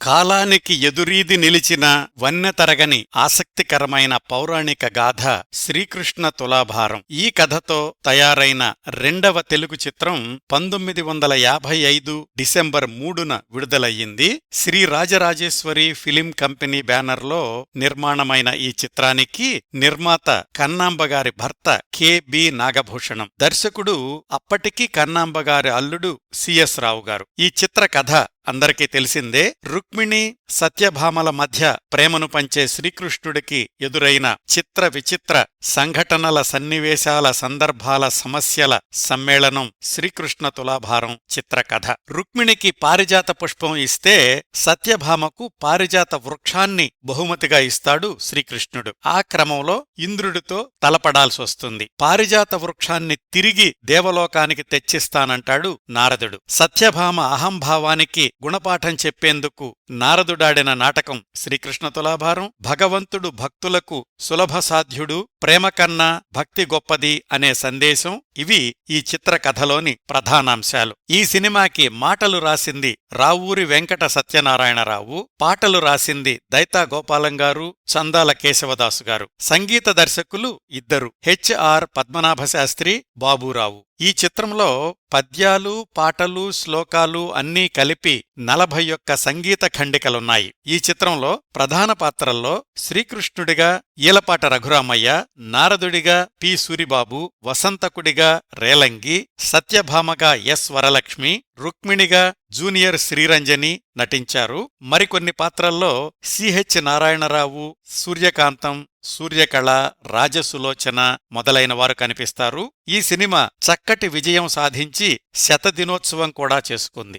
కాలానికి ఎదురీది నిలిచిన వన్నెతరగని ఆసక్తికరమైన పౌరాణిక గాథ శ్రీకృష్ణ తులాభారం. ఈ కథతో తయారైన రెండవ తెలుగు చిత్రం 1955 డిసెంబర్ 3న విడుదలయ్యింది. శ్రీ రాజరాజేశ్వరి ఫిలిం కంపెనీ బ్యానర్లో నిర్మాణమైన ఈ చిత్రానికి నిర్మాత కన్నాంబగారి భర్త కె.బి. నాగభూషణం, దర్శకుడు అప్పటికి కన్నాంబగారి అల్లుడు సిఎస్ రావు గారు. ఈ చిత్ర కథ అందరికీ తెలిసిందే. రుక్మిణి సత్యభామల మధ్య ప్రేమను పంచే శ్రీకృష్ణుడికి ఎదురైన చిత్ర విచిత్ర సంఘటనల, సన్నివేశాల, సందర్భాల, సమస్యల సమ్మేళనం శ్రీకృష్ణ తులాభారం చిత్రకథ. రుక్మిణికి పారిజాత పుష్పం ఇస్తే సత్యభామకు పారిజాత వృక్షాన్ని బహుమతిగా ఇస్తాడు శ్రీకృష్ణుడు. ఆ క్రమంలో ఇంద్రుడితో తలపడాల్సొస్తుంది. పారిజాత వృక్షాన్ని తిరిగి దేవలోకానికి తెచ్చిస్తానంటాడు నారదుడు. సత్యభామ అహంభావానికి గుణపాఠం చెప్పేందుకు నారదుడాడిన నాటకం శ్రీకృష్ణ తులాభారం. భగవంతుడు భక్తులకు సులభసాధ్యుడు, ప్రేమకన్నా భక్తి గొప్పది అనే సందేశం ఇవి ఈ చిత్రకథలోని ప్రధానాంశాలు. ఈ సినిమాకి మాటలు రాసింది రావూరి వెంకట సత్యనారాయణరావు, పాటలు రాసింది దైతా గోపాలంగారు, చందాల కేశవదాసు గారు. సంగీత దర్శకులు ఇద్దరు, హెచ్.ఆర్. పద్మనాభశాస్త్రి, బాబూరావు. ఈ చిత్రంలో పద్యాలు, పాటలు, శ్లోకాలు అన్నీ కలిపి 41 సంగీత ఖండికలున్నాయి. ఈ చిత్రంలో ప్రధాన పాత్రల్లో శ్రీకృష్ణుడిగా ఈలపాట రఘురామయ్య, నారదుడిగా పి. సూరిబాబు, వసంతకుడిగా రేలంగి, సత్యభామగా ఎస్. వరలక్ష్మి, రుక్మిణిగా జూనియర్ శ్రీరంజని నటించారు. మరికొన్ని పాత్రల్లో సిహెచ్ నారాయణరావు, సూర్యకాంతం, సూర్యకళ, రాజసులోచన మొదలైనవారు కనిపిస్తారు. ఈ సినిమా చక్కటి విజయం సాధించి శతదినోత్సవం కూడా చేసుకుంది.